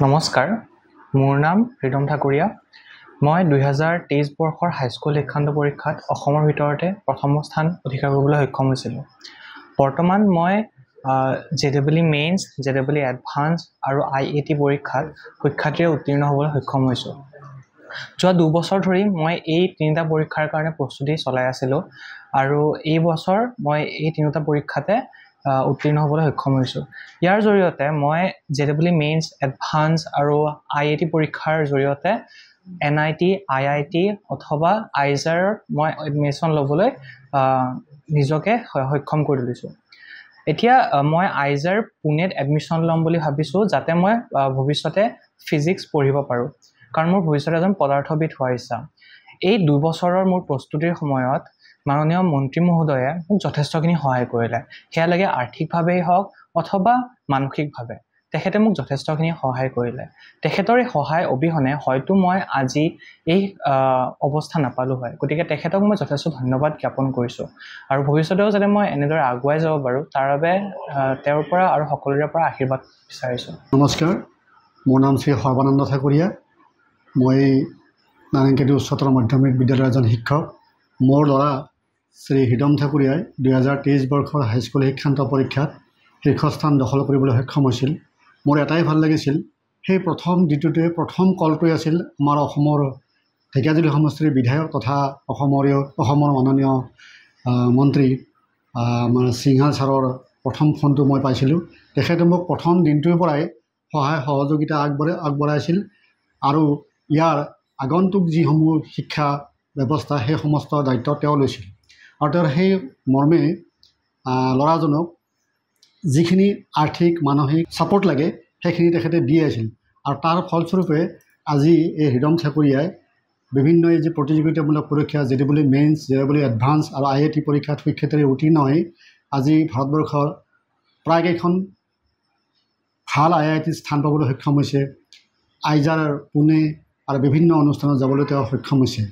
নমস্কাৰ, মোৰ নাম হৃদম ঠাকুৰীয়া। মই 2023 বৰ্ষৰ হাইস্কুল শিক্ষান্ত পৰীক্ষাত অসমৰ ভিতৰতে প্ৰথম স্থান অধিকাৰ কৰিবলৈ সক্ষম হৈছিলোঁ। বৰ্তমান মই JEE মেইনছ, JEE এডভান্স আৰু IAT পৰীক্ষাত সুখ্যাতিৰে উত্তীৰ্ণ হ'বলৈ সক্ষম হৈছোঁ। যোৱা 2 বছৰ ধৰি মই এই 3টা পৰীক্ষাৰ কাৰণে প্ৰস্তুতি চলাই আছিলোঁ আৰু এই বছৰ মই এই 3টা পৰীক্ষাতে উত্তীৰ্ণ হ'বলৈ সক্ষম হৈছোঁ। ইয়াৰ জৰিয়তে মই JEE মেইনছ, এডভান্স আৰু IAT পৰীক্ষাৰ জৰিয়তে NIT, IIT অথবা আইজাৰ মই এডমিশ্যন ল'বলৈ নিজকে সক্ষম কৰি তুলিছোঁ। এতিয়া মই আইজাৰ পুনেত এডমিশ্যন ল'ম বুলি ভাবিছোঁ, যাতে মই ভৱিষ্যতে ফিজিক্স পঢ়িব পাৰোঁ, কাৰণ মোৰ ভৱিষ্যতে এজন পদাৰ্থবিদ হোৱাৰ ইচ্ছা। এই 2 বছৰৰ মোৰ প্ৰস্তুতিৰ সময়ত মাননীয় মন্ত্ৰী মহোদয়ে মোক যথেষ্টখিনি সহায় কৰিলে। সেয়া লাগে আৰ্থিকভাৱেই হওক অথবা মানসিকভাৱে। তেখেতে মোক যথেষ্টখিনি সহায় কৰিলে। তেখেতৰ এই সহায় অবিহনে হয়তো মই আজি এই অৱস্থা নাপালোঁ হয়। গতিকে তেখেতক মই যথেষ্ট ধন্যবাদ জ্ঞাপন কৰিছোঁ আৰু ভৱিষ্যতেও যাতে মই এনেদৰে আগুৱাই যাব পাৰোঁ, তাৰ বাবে তেওঁৰ পৰা আৰু সকলোৰে পৰা আশীৰ্বাদ বিচাৰিছোঁ। নমস্কাৰ, মোৰ নাম শ্ৰী সৰ্বানন্দ ঠাকুৰীয়া। মই নাৰায়ণকেতু উচ্চতৰ মাধ্যমিক বিদ্যালয়ৰ এজন শিক্ষক। মোৰ ল'ৰা শ্ৰী হৃদম ঠাকুৰীয়াই 2023 বৰ্ষৰ হাইস্কুল শিক্ষান্ত পৰীক্ষাত শীৰ্ষস্থান দখল কৰিবলৈ সক্ষম হৈছিল। মোৰ এটাই ভাল লাগিছিল, সেই প্ৰথম কলটোৱে আছিল আমাৰ অসমৰ ঢেকিয়াজুলি সমষ্টিৰ বিধায়ক তথা অসমৰ মাননীয় মন্ত্ৰী আমাৰ সিংহাল ছাৰৰ প্ৰথম ফোনটো মই পাইছিলোঁ। তেখেতে মোক প্ৰথম দিনটোৰ পৰাই সহায় সহযোগিতা আগবঢ়াইছিল আৰু ইয়াৰ আগন্তুক যিসমূহ শিক্ষা ব্যৱস্থা সেই সমস্ত দায়িত্ব তেওঁ লৈছিল আৰু তেওঁৰ সেই মৰ্মে ল'ৰাজনক যিখিনি আৰ্থিক মানসিক ছাপোৰ্ট লাগে সেইখিনি তেখেতে দি আহিছিল আৰু তাৰ ফলস্বৰূপে আজি এই হৃদম ঠাকুৰীয়াই বিভিন্ন এই যে প্ৰতিযোগিতামূলক পৰীক্ষা JEE মেইনছ, JEE এডভান্স আৰু IAT পৰীক্ষাত সুখ্যাতিৰে উত্তীৰ্ণ হৈ আজি ভাৰতবৰ্ষৰ প্ৰায়কেইখন ভাল IIT স্থান পাবলৈ সক্ষম হৈছে। আইজাৰ, পুনে আৰু বিভিন্ন অনুষ্ঠানত যাবলৈ তেওঁ সক্ষম হৈছে।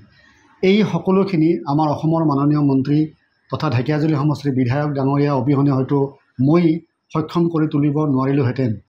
এই সকলোখিনি আমাৰ অসমৰ মাননীয় মন্ত্ৰী তথা ঢেকিয়াজুলি সমষ্টিৰ বিধায়ক ডাঙৰীয়া অবিহনে হয়তো মই সক্ষম কৰি তুলিব নোৱাৰিলোহেঁতেন।